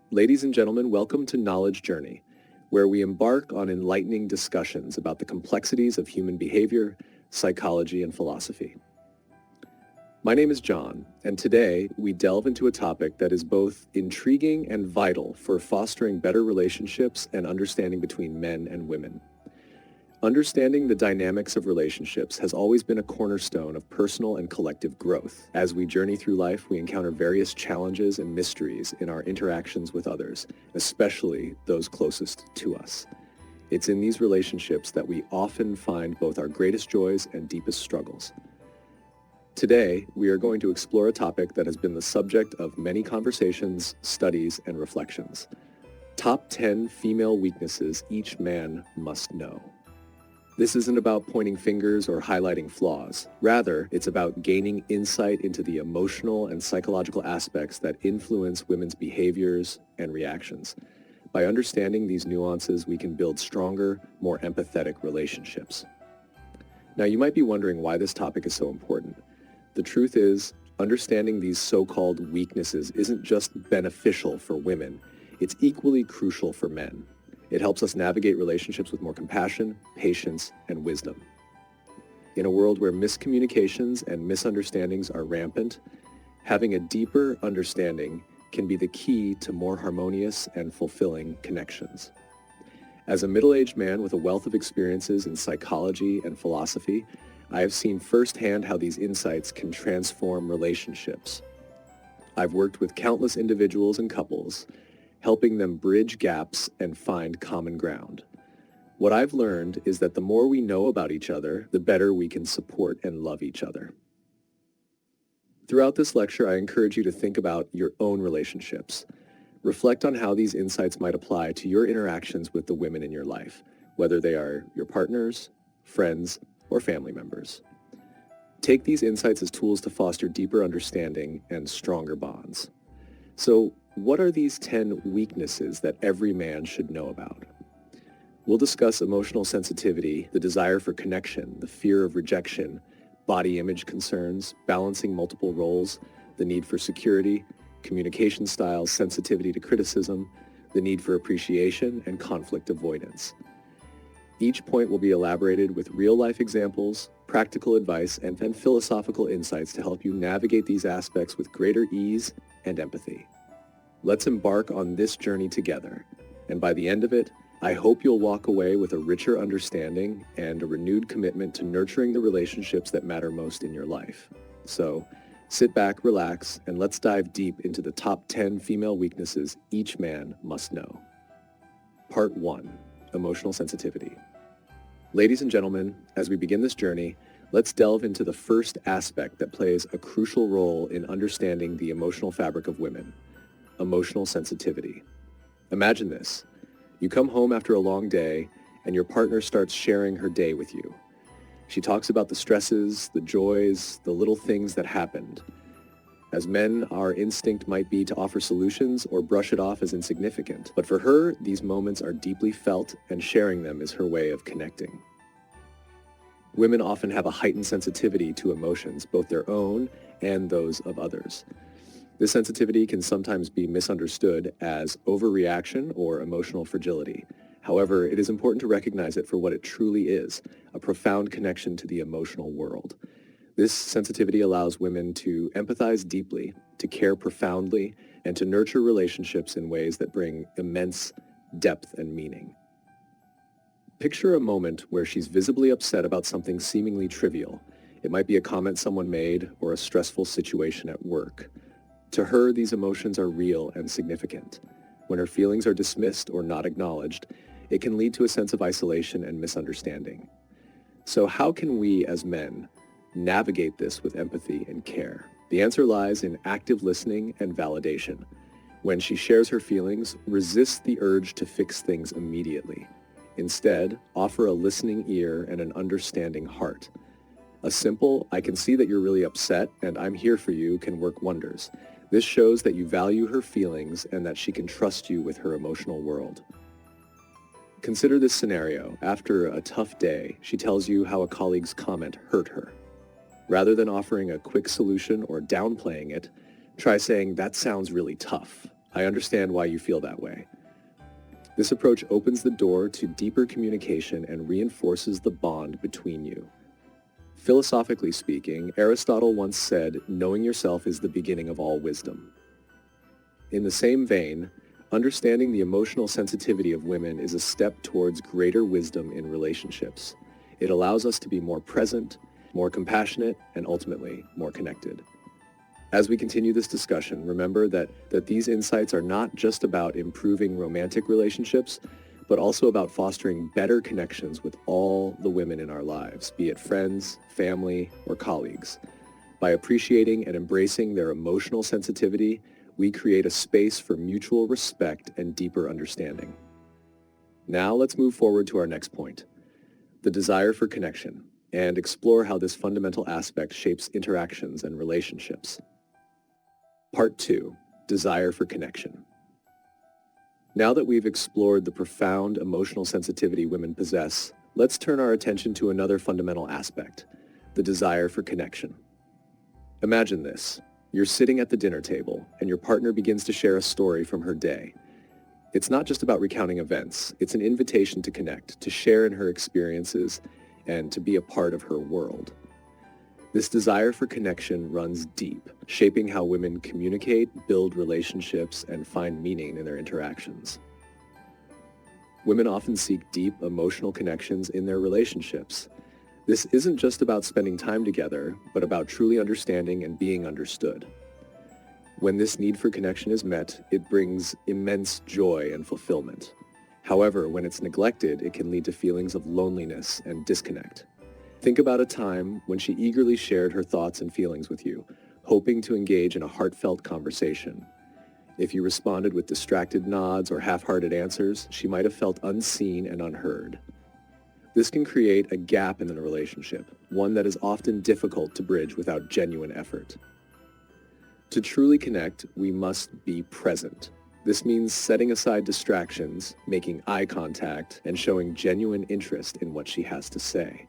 Ladies and gentlemen, welcome to Knowledge Journey, where we embark on enlightening discussions about the complexities of human behavior, psychology, and philosophy. My name is John, and today we delve into a topic that is both intriguing and vital for fostering better relationships and understanding between men and women. Understanding the dynamics of relationships has always been a cornerstone of personal and collective growth. As we journey through life, we encounter various challenges and mysteries in our interactions with others, especially those closest to us. It's in these relationships that we often find both our greatest joys and deepest struggles. Today, we are going to explore a topic that has been the subject of many conversations, studies, and reflections. Top 10 female weaknesses each man must know. This isn't about pointing fingers or highlighting flaws. Rather, it's about gaining insight into the emotional and psychological aspects that influence women's behaviors and reactions. By understanding these nuances, we can build stronger, more empathetic relationships. Now, you might be wondering why this topic is so important. The truth is, understanding these so-called weaknesses isn't just beneficial for women, it's equally crucial for men. It helps us navigate relationships with more compassion, patience, and wisdom. In a world where miscommunications and misunderstandings are rampant, having a deeper understanding can be the key to more harmonious and fulfilling connections. As a middle-aged man with a wealth of experiences in psychology and philosophy, I have seen firsthand how these insights can transform relationships. I've worked with countless individuals and couples, helping them bridge gaps and find common ground. What I've learned is that the more we know about each other, the better we can support and love each other. Throughout this lecture, I encourage you to think about your own relationships. Reflect on how these insights might apply to your interactions with the women in your life, whether they are your partners, friends, or family members. Take these insights as tools to foster deeper understanding and stronger bonds. So, what are these 10 weaknesses that every man should know about? We'll discuss emotional sensitivity, the desire for connection, the fear of rejection, body image concerns, balancing multiple roles, the need for security, communication styles, sensitivity to criticism, the need for appreciation, and conflict avoidance. Each point will be elaborated with real-life examples, practical advice, and then philosophical insights to help you navigate these aspects with greater ease and empathy. Let's embark on this journey together, and by the end of it, I hope you'll walk away with a richer understanding and a renewed commitment to nurturing the relationships that matter most in your life. So, sit back, relax, and let's dive deep into the top 10 female weaknesses each man must know. Part 1. Emotional sensitivity. Ladies and gentlemen, as we begin this journey, let's delve into the first aspect that plays a crucial role in understanding the emotional fabric of women: emotional sensitivity. Imagine this. You come home after a long day, and your partner starts sharing her day with you. She talks about the stresses, the joys, the little things that happened. As men, our instinct might be to offer solutions or brush it off as insignificant. But for her, these moments are deeply felt, and sharing them is her way of connecting. Women often have a heightened sensitivity to emotions, both their own and those of others. This sensitivity can sometimes be misunderstood as overreaction or emotional fragility. However, it is important to recognize it for what it truly is: a profound connection to the emotional world. This sensitivity allows women to empathize deeply, to care profoundly, and to nurture relationships in ways that bring immense depth and meaning. Picture a moment where she's visibly upset about something seemingly trivial. It might be a comment someone made or a stressful situation at work. To her, these emotions are real and significant. When her feelings are dismissed or not acknowledged, it can lead to a sense of isolation and misunderstanding. So how can we, as men, navigate this with empathy and care? The answer lies in active listening and validation. When she shares her feelings, resist the urge to fix things immediately. Instead, offer a listening ear and an understanding heart. A simple, "I can see that you're really upset and I'm here for you," can work wonders. This shows that you value her feelings and that she can trust you with her emotional world. Consider this scenario. After a tough day, she tells you how a colleague's comment hurt her. Rather than offering a quick solution or downplaying it, try saying, "That sounds really tough," I understand why you feel that way. This approach opens the door to deeper communication and reinforces the bond between you. Philosophically speaking, Aristotle once said, "Knowing yourself is the beginning of all wisdom." In the same vein, understanding the emotional sensitivity of women is a step towards greater wisdom in relationships. It allows us to be more present, more compassionate, and ultimately more connected. As we continue this discussion, remember that these insights are not just about improving romantic relationships, but also about fostering better connections with all the women in our lives, be it friends, family, or colleagues. By appreciating and embracing their emotional sensitivity, we create a space for mutual respect and deeper understanding. Now let's move forward to our next point, the desire for connection, and explore how this fundamental aspect shapes interactions and relationships. Part 2, desire for connection. Now that we've explored the profound emotional sensitivity women possess, let's turn our attention to another fundamental aspect, the desire for connection. Imagine this. You're sitting at the dinner table, and your partner begins to share a story from her day. It's not just about recounting events, it's an invitation to connect, to share in her experiences, and to be a part of her world. This desire for connection runs deep, shaping how women communicate, build relationships, and find meaning in their interactions. Women often seek deep emotional connections in their relationships. This isn't just about spending time together, but about truly understanding and being understood. When this need for connection is met, it brings immense joy and fulfillment. However, when it's neglected, it can lead to feelings of loneliness and disconnect. Think about a time when she eagerly shared her thoughts and feelings with you, hoping to engage in a heartfelt conversation. If you responded with distracted nods or half-hearted answers, she might have felt unseen and unheard. This can create a gap in the relationship, one that is often difficult to bridge without genuine effort. To truly connect, we must be present. This means setting aside distractions, making eye contact, and showing genuine interest in what she has to say.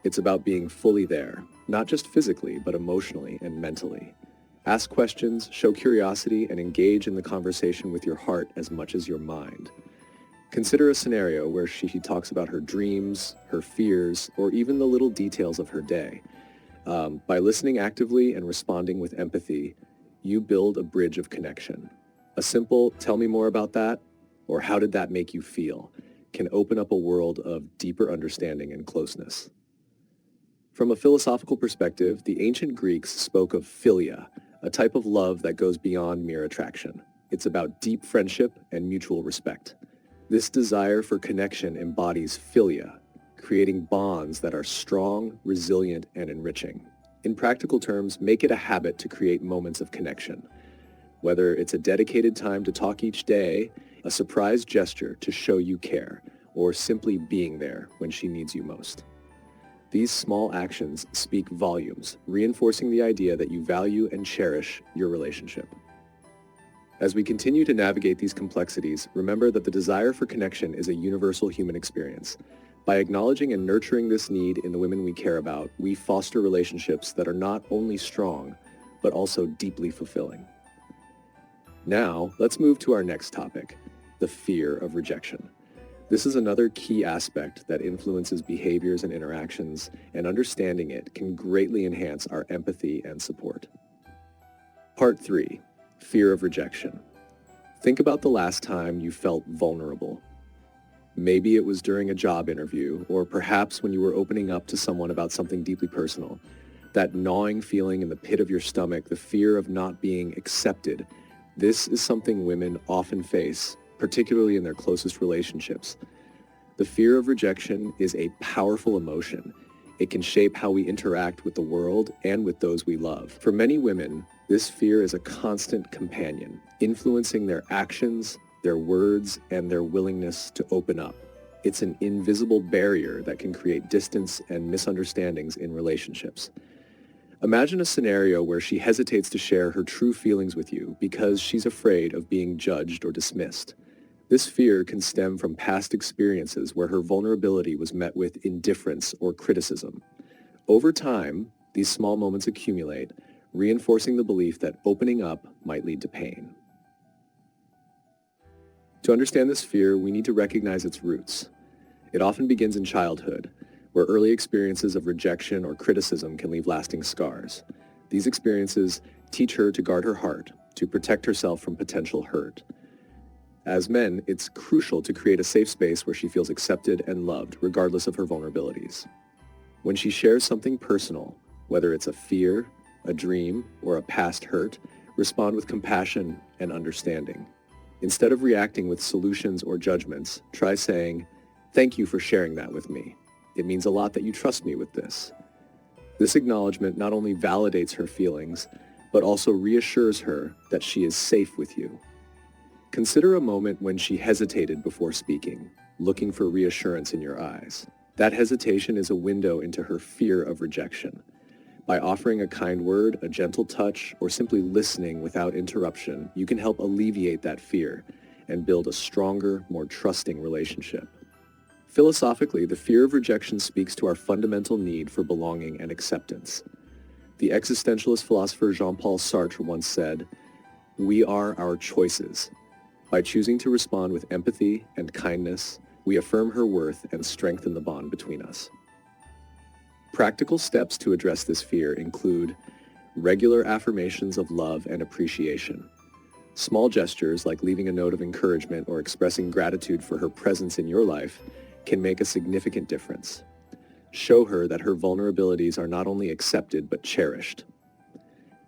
It's about being fully there, not just physically, but emotionally and mentally. Ask questions, show curiosity, and engage in the conversation with your heart as much as your mind. Consider a scenario where she talks about her dreams, her fears, or even the little details of her day. By listening actively and responding with empathy, you build a bridge of connection. A simple, "Tell me more about that," or "How did that make you feel?" can open up a world of deeper understanding and closeness. From a philosophical perspective, the ancient Greeks spoke of philia, a type of love that goes beyond mere attraction. It's about deep friendship and mutual respect. This desire for connection embodies philia, creating bonds that are strong, resilient, and enriching. In practical terms, make it a habit to create moments of connection. Whether it's a dedicated time to talk each day, a surprise gesture to show you care, or simply being there when she needs you most. These small actions speak volumes, reinforcing the idea that you value and cherish your relationship. As we continue to navigate these complexities, remember that the desire for connection is a universal human experience. By acknowledging and nurturing this need in the women we care about, we foster relationships that are not only strong, but also deeply fulfilling. Now, let's move to our next topic, the fear of rejection. This is another key aspect that influences behaviors and interactions, and understanding it can greatly enhance our empathy and support. Part 3. Fear of rejection. Think about the last time you felt vulnerable. Maybe it was during a job interview, or perhaps when you were opening up to someone about something deeply personal. That gnawing feeling in the pit of your stomach, the fear of not being accepted. This is something women often face, particularly in their closest relationships. The fear of rejection is a powerful emotion. It can shape how we interact with the world and with those we love. For many women, this fear is a constant companion, influencing their actions, their words, and their willingness to open up. It's an invisible barrier that can create distance and misunderstandings in relationships. Imagine a scenario where she hesitates to share her true feelings with you because she's afraid of being judged or dismissed. This fear can stem from past experiences where her vulnerability was met with indifference or criticism. Over time, these small moments accumulate, reinforcing the belief that opening up might lead to pain. To understand this fear, we need to recognize its roots. It often begins in childhood, where early experiences of rejection or criticism can leave lasting scars. These experiences teach her to guard her heart, to protect herself from potential hurt. As men, it's crucial to create a safe space where she feels accepted and loved, regardless of her vulnerabilities. When she shares something personal, whether it's a fear, a dream, or a past hurt, respond with compassion and understanding. Instead of reacting with solutions or judgments, try saying, "Thank you for sharing that with me. It means a lot that you trust me with this." This acknowledgement not only validates her feelings, but also reassures her that she is safe with you. Consider a moment when she hesitated before speaking, looking for reassurance in your eyes. That hesitation is a window into her fear of rejection. By offering a kind word, a gentle touch, or simply listening without interruption, you can help alleviate that fear and build a stronger, more trusting relationship. Philosophically, the fear of rejection speaks to our fundamental need for belonging and acceptance. The existentialist philosopher Jean-Paul Sartre once said, "We are our choices." By choosing to respond with empathy and kindness, we affirm her worth and strengthen the bond between us. Practical steps to address this fear include regular affirmations of love and appreciation. Small gestures like leaving a note of encouragement or expressing gratitude for her presence in your life can make a significant difference. Show her that her vulnerabilities are not only accepted but cherished.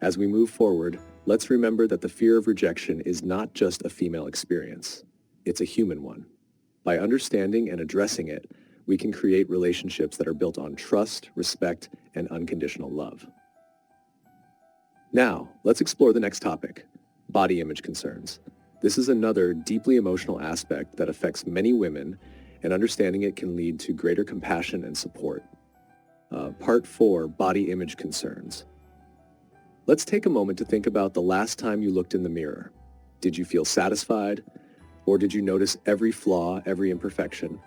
As we move forward, let's remember that the fear of rejection is not just a female experience. It's a human one. By understanding and addressing it, we can create relationships that are built on trust, respect, and unconditional love. Now, let's explore the next topic, body image concerns. This is another deeply emotional aspect that affects many women, and understanding it can lead to greater compassion and support. Part 4, body image concerns. Let's take a moment to think about the last time you looked in the mirror. Did you feel satisfied? Or did you notice every flaw, every imperfection?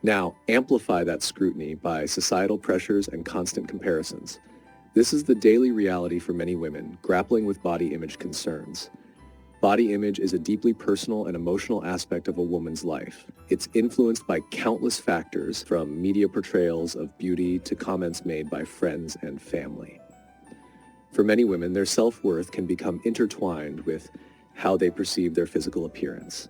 Now, amplify that scrutiny by societal pressures and constant comparisons. This is the daily reality for many women, grappling with body image concerns. Body image is a deeply personal and emotional aspect of a woman's life. It's influenced by countless factors, from media portrayals of beauty to comments made by friends and family. For many women, their self-worth can become intertwined with how they perceive their physical appearance.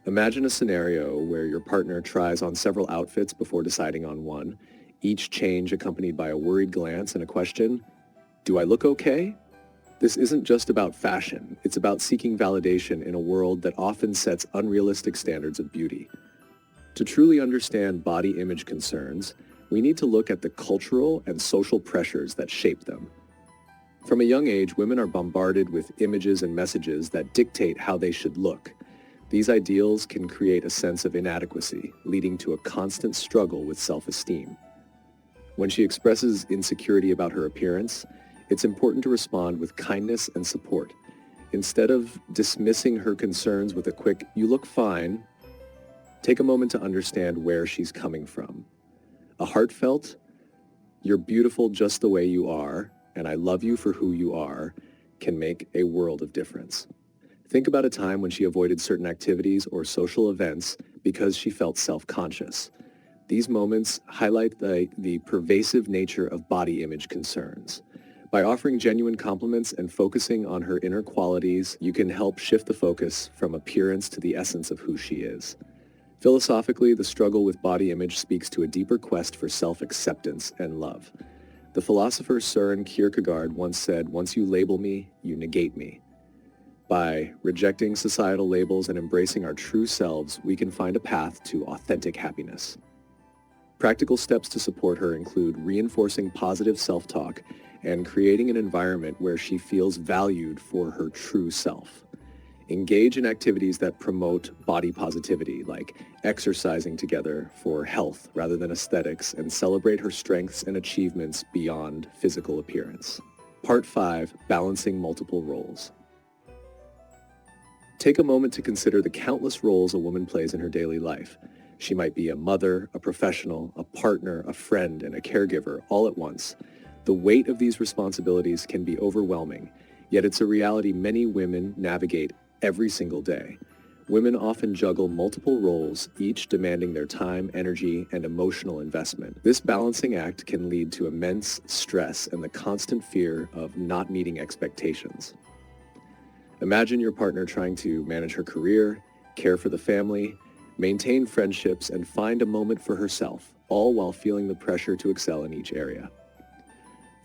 Imagine a scenario where your partner tries on several outfits before deciding on one, each change accompanied by a worried glance and a question, "Do I look okay?" This isn't just about fashion. It's about seeking validation in a world that often sets unrealistic standards of beauty. To truly understand body image concerns, we need to look at the cultural and social pressures that shape them. From a young age, women are bombarded with images and messages that dictate how they should look. These ideals can create a sense of inadequacy, leading to a constant struggle with self-esteem. When she expresses insecurity about her appearance, it's important to respond with kindness and support. Instead of dismissing her concerns with a quick, "You look fine," take a moment to understand where she's coming from. A heartfelt, "You're beautiful just the way you are, and I love you for who you are," can make a world of difference. Think about a time when she avoided certain activities or social events because she felt self-conscious. These moments highlight the pervasive nature of body image concerns. By offering genuine compliments and focusing on her inner qualities, you can help shift the focus from appearance to the essence of who she is. Philosophically, the struggle with body image speaks to a deeper quest for self-acceptance and love. The philosopher Søren Kierkegaard once said, "Once you label me, you negate me." By rejecting societal labels and embracing our true selves, we can find a path to authentic happiness. Practical steps to support her include reinforcing positive self-talk and creating an environment where she feels valued for her true self. Engage in activities that promote body positivity, like exercising together for health rather than aesthetics, and celebrate her strengths and achievements beyond physical appearance. Part 5, balancing multiple roles. Take a moment to consider the countless roles a woman plays in her daily life. She might be a mother, a professional, a partner, a friend, and a caregiver all at once. The weight of these responsibilities can be overwhelming, yet it's a reality many women navigate every single day. Women often juggle multiple roles, each demanding their time, energy, and emotional investment. This balancing act can lead to immense stress and the constant fear of not meeting expectations. Imagine your partner trying to manage her career, care for the family, maintain friendships, and find a moment for herself, all while feeling the pressure to excel in each area.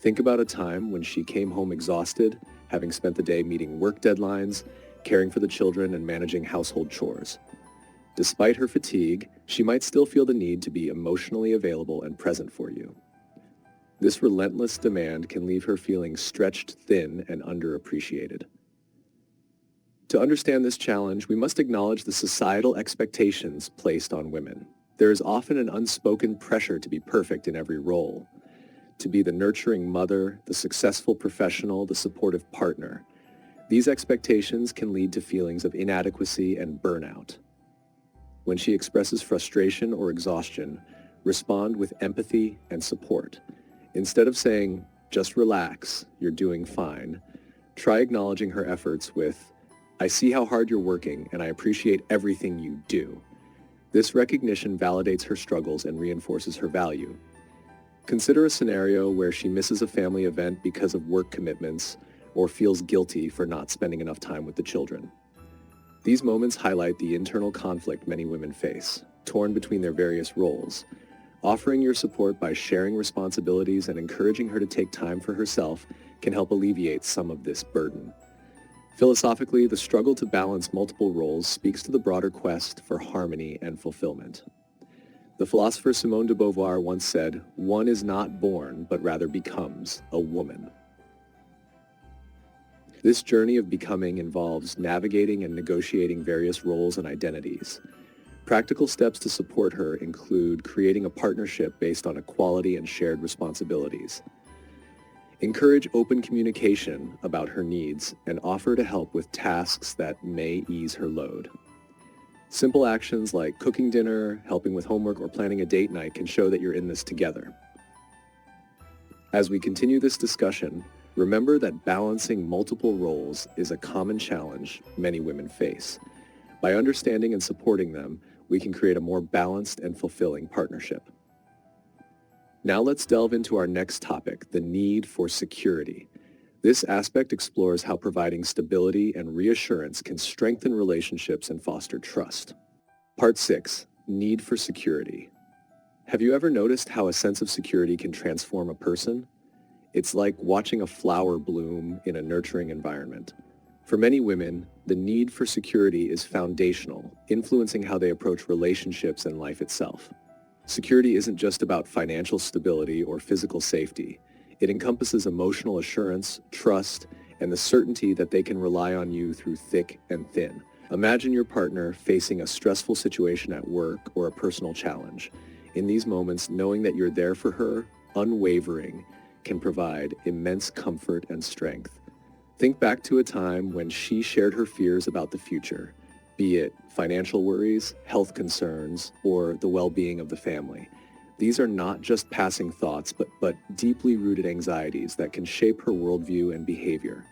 Think about a time when she came home exhausted, having spent the day meeting work deadlines, caring for the children, and managing household chores. Despite her fatigue, she might still feel the need to be emotionally available and present for you. This relentless demand can leave her feeling stretched thin and underappreciated. To understand this challenge, we must acknowledge the societal expectations placed on women. There is often an unspoken pressure to be perfect in every role, to be the nurturing mother, the successful professional, the supportive partner. These expectations can lead to feelings of inadequacy and burnout. When she expresses frustration or exhaustion, respond with empathy and support. Instead of saying, "Just relax, you're doing fine," try acknowledging her efforts with, "I see how hard you're working and I appreciate everything you do." This recognition validates her struggles and reinforces her value. Consider a scenario where she misses a family event because of work commitments or feels guilty for not spending enough time with the children. These moments highlight the internal conflict many women face, torn between their various roles. Offering your support by sharing responsibilities and encouraging her to take time for herself can help alleviate some of this burden. Philosophically, the struggle to balance multiple roles speaks to the broader quest for harmony and fulfillment. The philosopher Simone de Beauvoir once said, "One is not born, but rather becomes a woman." This journey of becoming involves navigating and negotiating various roles and identities. Practical steps to support her include creating a partnership based on equality and shared responsibilities. Encourage open communication about her needs and offer to help with tasks that may ease her load. Simple actions like cooking dinner, helping with homework, or planning a date night can show that you're in this together. As we continue this discussion, remember that balancing multiple roles is a common challenge many women face. By understanding and supporting them, we can create a more balanced and fulfilling partnership. Now let's delve into our next topic, the need for security. This aspect explores how providing stability and reassurance can strengthen relationships and foster trust. Part 6, need for security. Have you ever noticed how a sense of security can transform a person? It's like watching a flower bloom in a nurturing environment. For many women, the need for security is foundational, influencing how they approach relationships and life itself. Security isn't just about financial stability or physical safety. It encompasses emotional assurance, trust, and the certainty that they can rely on you through thick and thin. Imagine your partner facing a stressful situation at work or a personal challenge. In these moments, knowing that you're there for her, unwavering, can provide immense comfort and strength. Think back to a time when she shared her fears about the future, be it financial worries, health concerns, or the well-being of the family. These are not just passing thoughts, but deeply rooted anxieties that can shape her worldview and behavior.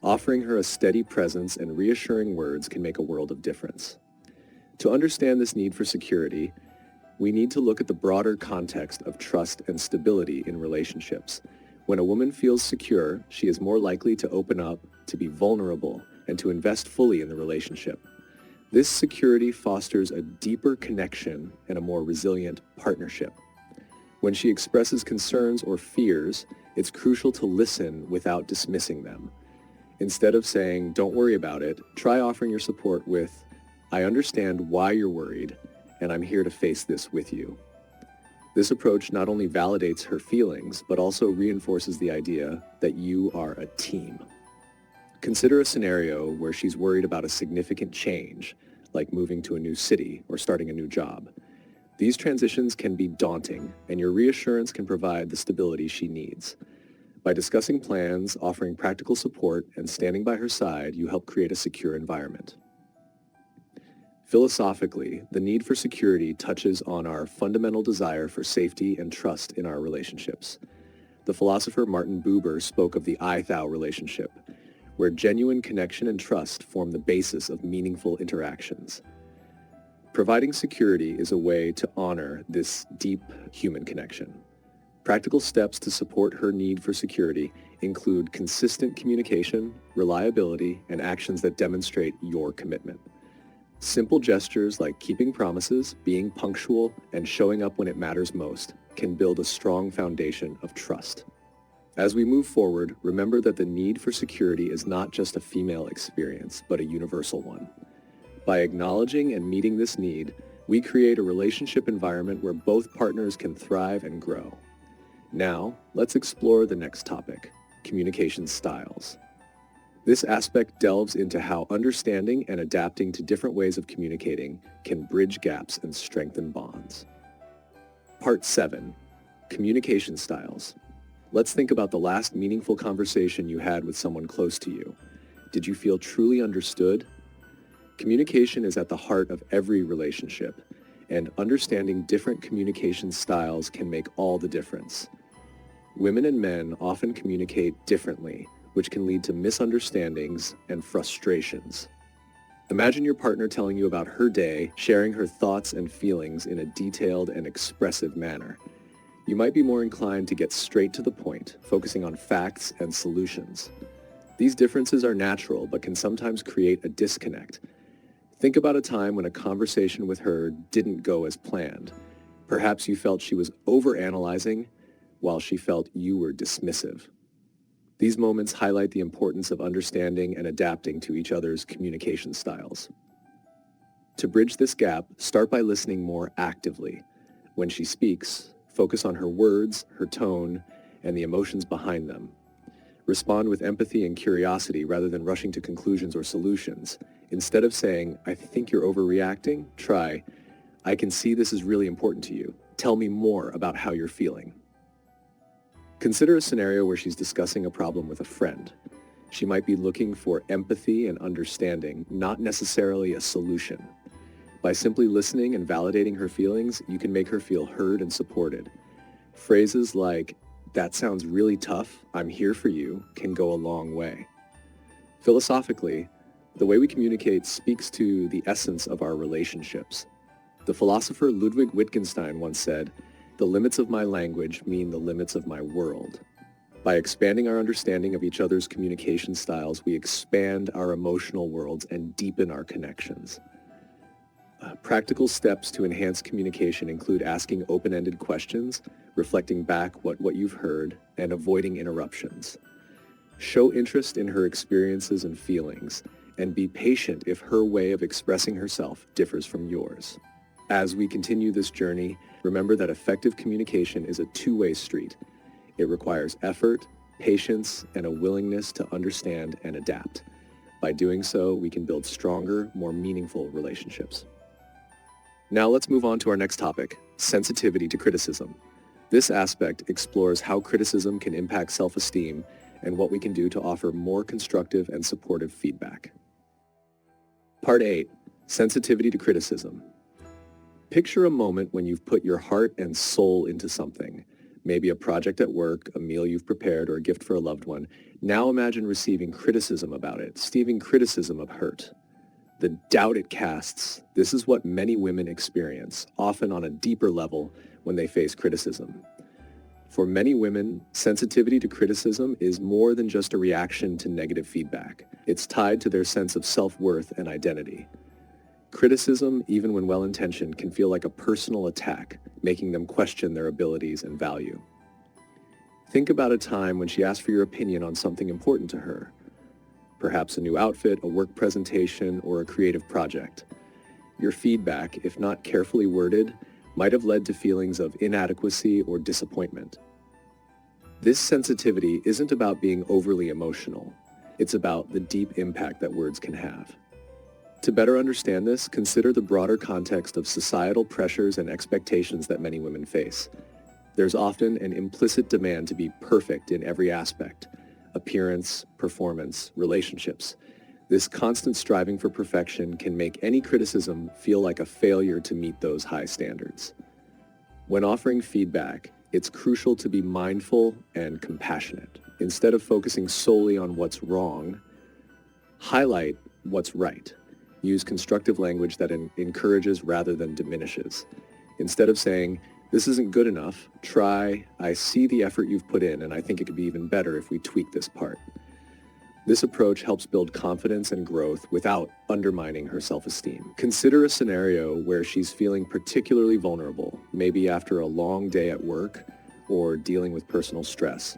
Offering her a steady presence and reassuring words can make a world of difference. To understand this need for security, we need to look at the broader context of trust and stability in relationships. When a woman feels secure, she is more likely to open up, to be vulnerable, and to invest fully in the relationship. This security fosters a deeper connection and a more resilient partnership. When she expresses concerns or fears, it's crucial to listen without dismissing them. Instead of saying, "Don't worry about it," try offering your support with, "I understand why you're worried, and I'm here to face this with you." This approach not only validates her feelings, but also reinforces the idea that you are a team. Consider a scenario where she's worried about a significant change, like moving to a new city or starting a new job. These transitions can be daunting, and your reassurance can provide the stability she needs. By discussing plans, offering practical support, and standing by her side, you help create a secure environment. Philosophically, the need for security touches on our fundamental desire for safety and trust in our relationships. The philosopher Martin Buber spoke of the I-thou relationship, where genuine connection and trust form the basis of meaningful interactions. Providing security is a way to honor this deep human connection. Practical steps to support her need for security include consistent communication, reliability, and actions that demonstrate your commitment. Simple gestures like keeping promises, being punctual, and showing up when it matters most can build a strong foundation of trust. As we move forward, remember that the need for security is not just a female experience, but a universal one. By acknowledging and meeting this need, we create a relationship environment where both partners can thrive and grow. Now, let's explore the next topic, communication styles. This aspect delves into how understanding and adapting to different ways of communicating can bridge gaps and strengthen bonds. Part 7, communication styles. Let's think about the last meaningful conversation you had with someone close to you. Did you feel truly understood? Communication is at the heart of every relationship, and understanding different communication styles can make all the difference. Women and men often communicate differently, which can lead to misunderstandings and frustrations. Imagine your partner telling you about her day, sharing her thoughts and feelings in a detailed and expressive manner. You might be more inclined to get straight to the point, focusing on facts and solutions. These differences are natural, but can sometimes create a disconnect. Think about a time when a conversation with her didn't go as planned. Perhaps you felt she was overanalyzing, while she felt you were dismissive. These moments highlight the importance of understanding and adapting to each other's communication styles. To bridge this gap, start by listening more actively. When she speaks, focus on her words, her tone, and the emotions behind them. Respond with empathy and curiosity rather than rushing to conclusions or solutions. Instead of saying, "I think you're overreacting," try, "I can see this is really important to you. Tell me more about how you're feeling." Consider a scenario where she's discussing a problem with a friend. She might be looking for empathy and understanding, not necessarily a solution. By simply listening and validating her feelings, you can make her feel heard and supported. Phrases like, "That sounds really tough, I'm here for you," can go a long way. Philosophically, the way we communicate speaks to the essence of our relationships. The philosopher Ludwig Wittgenstein once said, "The limits of my language mean the limits of my world." By expanding our understanding of each other's communication styles, we expand our emotional worlds and deepen our connections. Practical steps to enhance communication include asking open-ended questions, reflecting back what you've heard, and avoiding interruptions. Show interest in her experiences and feelings, and be patient if her way of expressing herself differs from yours. As we continue this journey, remember that effective communication is a two-way street. It requires effort, patience, and a willingness to understand and adapt. By doing so, we can build stronger, more meaningful relationships. Now let's move on to our next topic, sensitivity to criticism. This aspect explores how criticism can impact self-esteem and what we can do to offer more constructive and supportive feedback. Part 8, sensitivity to criticism. Picture a moment when you've put your heart and soul into something, maybe a project at work, a meal you've prepared, or a gift for a loved one. Now imagine receiving criticism about it, receiving criticism of hurt. The doubt it casts, this is what many women experience, often on a deeper level when they face criticism. For many women, sensitivity to criticism is more than just a reaction to negative feedback. It's tied to their sense of self-worth and identity. Criticism, even when well-intentioned, can feel like a personal attack, making them question their abilities and value. Think about a time when she asked for your opinion on something important to her. Perhaps a new outfit, a work presentation, or a creative project. Your feedback, if not carefully worded, might have led to feelings of inadequacy or disappointment. This sensitivity isn't about being overly emotional. It's about the deep impact that words can have. To better understand this, consider the broader context of societal pressures and expectations that many women face. There's often an implicit demand to be perfect in every aspect: appearance, performance, relationships. This constant striving for perfection can make any criticism feel like a failure to meet those high standards. When offering feedback, it's crucial to be mindful and compassionate. Instead of focusing solely on what's wrong, Highlight what's right. Use constructive language that encourages rather than diminishes. Instead of saying, "This isn't good enough," try, "I see the effort you've put in and I think it could be even better if we tweak this part." This approach helps build confidence and growth without undermining her self-esteem. Consider a scenario where she's feeling particularly vulnerable, maybe after a long day at work or dealing with personal stress.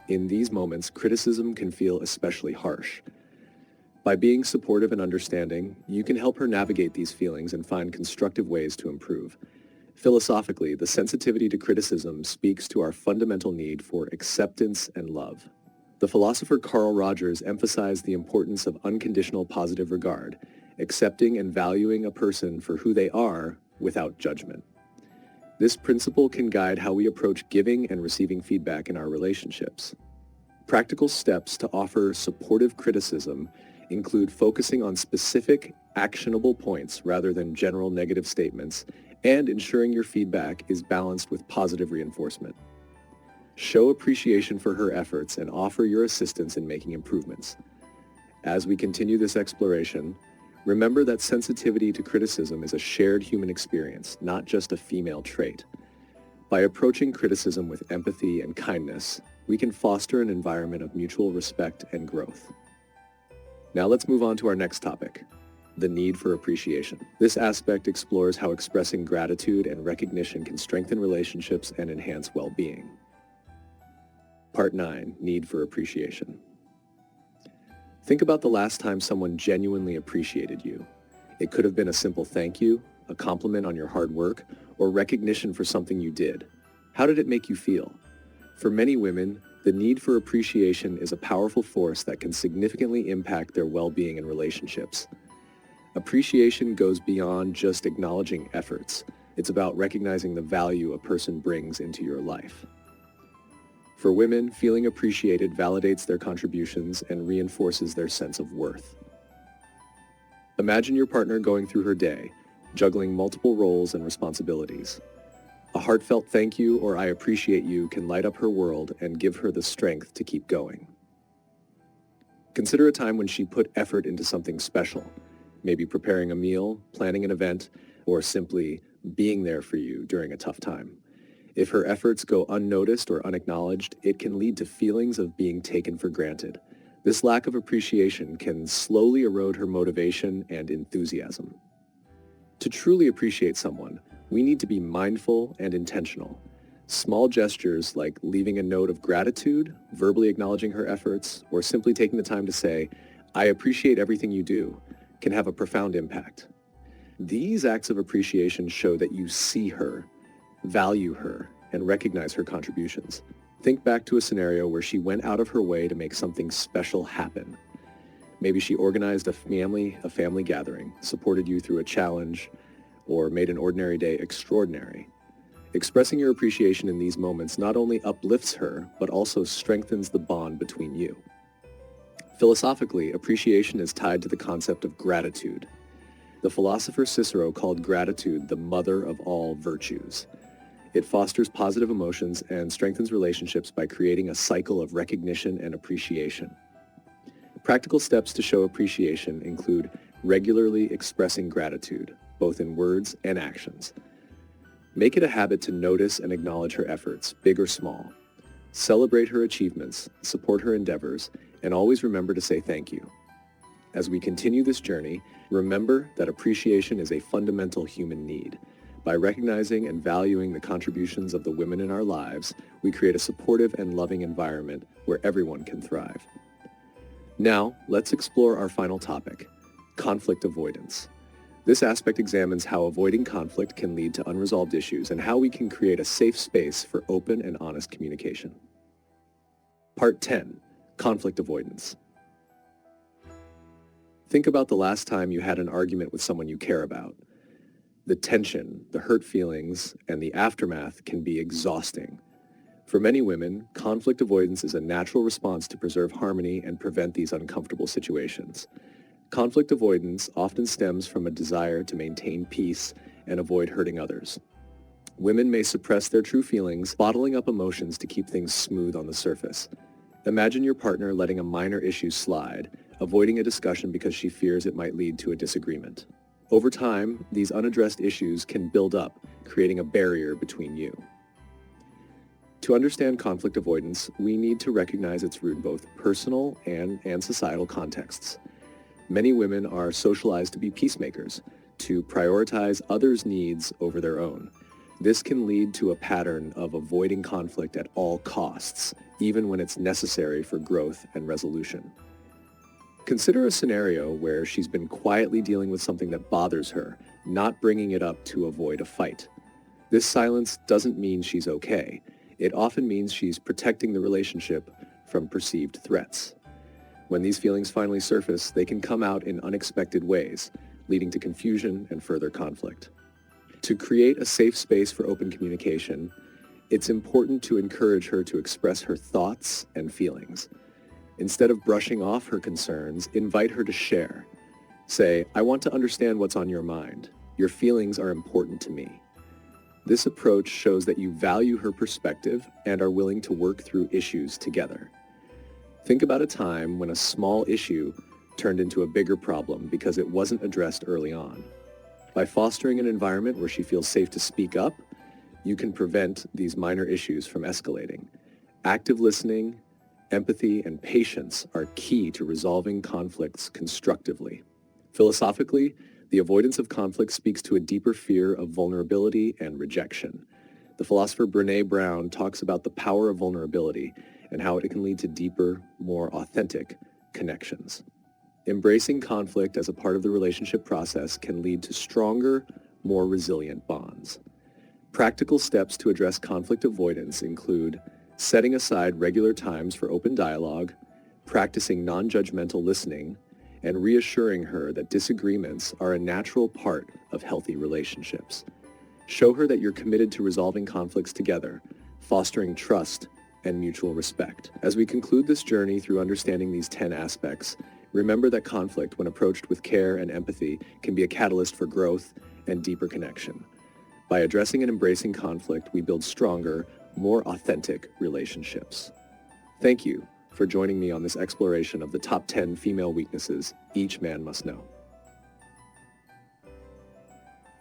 In these moments, criticism can feel especially harsh. By being supportive and understanding, you can help her navigate these feelings and find constructive ways to improve. Philosophically, the sensitivity to criticism speaks to our fundamental need for acceptance and love. The philosopher Carl Rogers emphasized the importance of unconditional positive regard, accepting and valuing a person for who they are without judgment. This principle can guide how we approach giving and receiving feedback in our relationships. Practical steps to offer supportive criticism include focusing on specific, actionable points rather than general negative statements, and ensuring your feedback is balanced with positive reinforcement. Show appreciation for her efforts and offer your assistance in making improvements. As we continue this exploration, remember that sensitivity to criticism is a shared human experience, not just a female trait. By approaching criticism with empathy and kindness, we can foster an environment of mutual respect and growth. Now let's move on to our next topic, the need for appreciation. This aspect explores how expressing gratitude and recognition can strengthen relationships and enhance well-being. Part 9, need for appreciation. Think about the last time someone genuinely appreciated you. It could have been a simple thank you, a compliment on your hard work, or recognition for something you did. How did it make you feel? For many women, the need for appreciation is a powerful force that can significantly impact their well-being in relationships. Appreciation goes beyond just acknowledging efforts. It's about recognizing the value a person brings into your life. For women, feeling appreciated validates their contributions and reinforces their sense of worth. Imagine your partner going through her day, juggling multiple roles and responsibilities. A heartfelt thank you or "I appreciate you" can light up her world and give her the strength to keep going. Consider a time when she put effort into something special, maybe preparing a meal, planning an event, or simply being there for you during a tough time. If her efforts go unnoticed or unacknowledged, it can lead to feelings of being taken for granted. This lack of appreciation can slowly erode her motivation and enthusiasm. To truly appreciate someone, we need to be mindful and intentional. Small gestures like leaving a note of gratitude, verbally acknowledging her efforts, or simply taking the time to say, "I appreciate everything you do," can have a profound impact. These acts of appreciation show that you see her, value her, and recognize her contributions. Think back to a scenario where she went out of her way to make something special happen. Maybe she organized a family gathering, supported you through a challenge, or made an ordinary day extraordinary. Expressing your appreciation in these moments not only uplifts her, but also strengthens the bond between you. Philosophically, appreciation is tied to the concept of gratitude. The philosopher Cicero called gratitude the mother of all virtues. It fosters positive emotions and strengthens relationships by creating a cycle of recognition and appreciation. Practical steps to show appreciation include regularly expressing gratitude, both in words and actions. Make it a habit to notice and acknowledge her efforts, big or small. Celebrate her achievements, support her endeavors, and always remember to say thank you. As we continue this journey, remember that appreciation is a fundamental human need. By recognizing and valuing the contributions of the women in our lives, we create a supportive and loving environment where everyone can thrive. Now, let's explore our final topic, conflict avoidance. This aspect examines how avoiding conflict can lead to unresolved issues and how we can create a safe space for open and honest communication. Part 10, conflict avoidance. Think about the last time you had an argument with someone you care about. The tension, the hurt feelings, and the aftermath can be exhausting. For many women, conflict avoidance is a natural response to preserve harmony and prevent these uncomfortable situations. Conflict avoidance often stems from a desire to maintain peace and avoid hurting others. Women may suppress their true feelings, bottling up emotions to keep things smooth on the surface. Imagine your partner letting a minor issue slide, avoiding a discussion because she fears it might lead to a disagreement. Over time, these unaddressed issues can build up, creating a barrier between you. To understand conflict avoidance, we need to recognize its root in both personal and societal contexts. Many women are socialized to be peacemakers, to prioritize others' needs over their own. This can lead to a pattern of avoiding conflict at all costs, even when it's necessary for growth and resolution. Consider a scenario where she's been quietly dealing with something that bothers her, not bringing it up to avoid a fight. This silence doesn't mean she's okay. It often means she's protecting the relationship from perceived threats. When these feelings finally surface, they can come out in unexpected ways, leading to confusion and further conflict. To create a safe space for open communication, it's important to encourage her to express her thoughts and feelings. Instead of brushing off her concerns, invite her to share. Say, "I want to understand what's on your mind. Your feelings are important to me." This approach shows that you value her perspective and are willing to work through issues together. Think about a time when a small issue turned into a bigger problem because it wasn't addressed early on. By fostering an environment where she feels safe to speak up, you can prevent these minor issues from escalating. Active listening, empathy, and patience are key to resolving conflicts constructively. Philosophically, the avoidance of conflict speaks to a deeper fear of vulnerability and rejection. The philosopher Brené Brown talks about the power of vulnerability and how it can lead to deeper, more authentic connections. Embracing conflict as a part of the relationship process can lead to stronger, more resilient bonds. Practical steps to address conflict avoidance include setting aside regular times for open dialogue, practicing non-judgmental listening, and reassuring her that disagreements are a natural part of healthy relationships. Show her that you're committed to resolving conflicts together, fostering trust and mutual respect. As we conclude this journey through understanding these 10 aspects, remember that conflict, when approached with care and empathy, can be a catalyst for growth and deeper connection. By addressing and embracing conflict, we build stronger, more authentic relationships. Thank you for joining me on this exploration of the top 10 female weaknesses each man must know.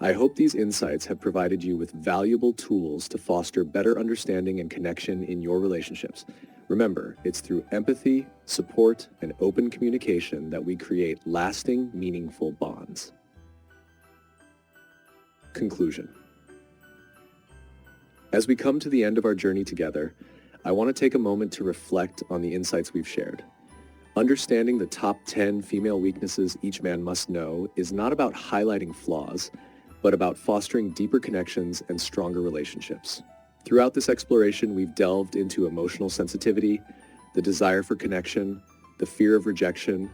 I hope these insights have provided you with valuable tools to foster better understanding and connection in your relationships. Remember, it's through empathy, support, and open communication that we create lasting, meaningful bonds. Conclusion. As we come to the end of our journey together, I want to take a moment to reflect on the insights we've shared. Understanding the top 10 female weaknesses each man must know is not about highlighting flaws, but about fostering deeper connections and stronger relationships. Throughout this exploration, we've delved into emotional sensitivity, the desire for connection, the fear of rejection,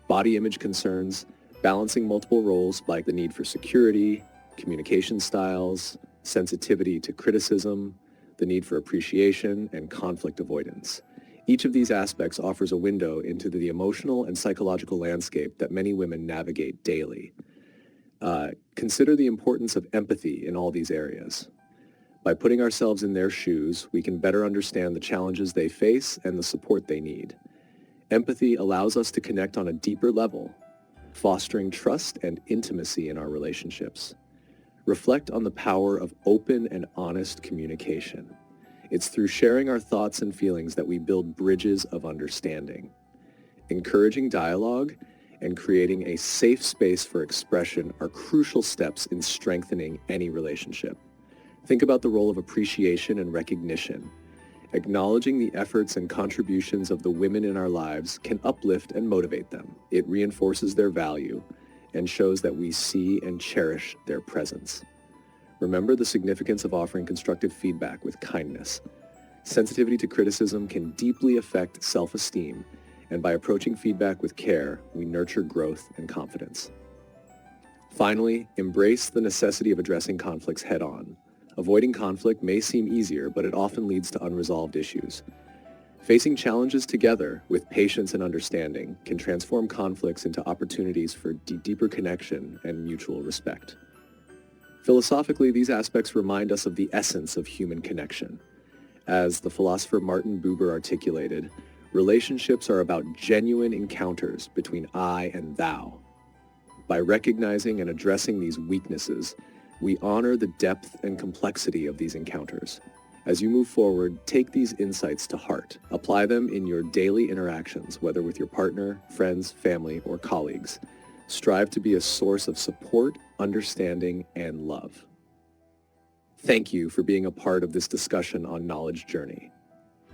body image concerns, balancing multiple roles like the need for security, communication styles, sensitivity to criticism, the need for appreciation, and conflict avoidance. Each of these aspects offers a window into the emotional and psychological landscape that many women navigate daily. Consider the importance of empathy in all these areas. By putting ourselves in their shoes, we can better understand the challenges they face and the support they need. Empathy allows us to connect on a deeper level, fostering trust and intimacy in our relationships. Reflect on the power of open and honest communication. It's through sharing our thoughts and feelings that we build bridges of understanding. Encouraging dialogue and creating a safe space for expression are crucial steps in strengthening any relationship. Think about the role of appreciation and recognition. Acknowledging the efforts and contributions of the women in our lives can uplift and motivate them. It reinforces their value and shows that we see and cherish their presence. Remember the significance of offering constructive feedback with kindness. Sensitivity to criticism can deeply affect self-esteem, and by approaching feedback with care, we nurture growth and confidence. Finally, embrace the necessity of addressing conflicts head-on. Avoiding conflict may seem easier, but it often leads to unresolved issues. Facing challenges together with patience and understanding can transform conflicts into opportunities for deeper connection and mutual respect. Philosophically, these aspects remind us of the essence of human connection. As the philosopher Martin Buber articulated, Relationships are about genuine encounters between I and thou. By recognizing and addressing these weaknesses, we honor the depth and complexity of these encounters. As you move forward, take these insights to heart. Apply them in your daily interactions, whether with your partner, friends, family, or colleagues. Strive to be a source of support, understanding, and love. Thank you for being a part of this discussion on Knowledge Journey.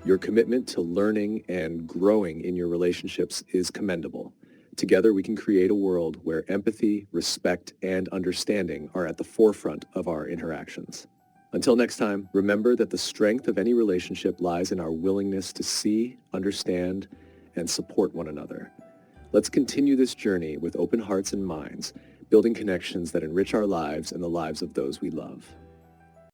Your commitment to learning and growing in your relationships is commendable. Together, we can create a world where empathy, respect, and understanding are at the forefront of our interactions. Until next time, remember that the strength of any relationship lies in our willingness to see, understand, and support one another. Let's continue this journey with open hearts and minds, building connections that enrich our lives and the lives of those we love.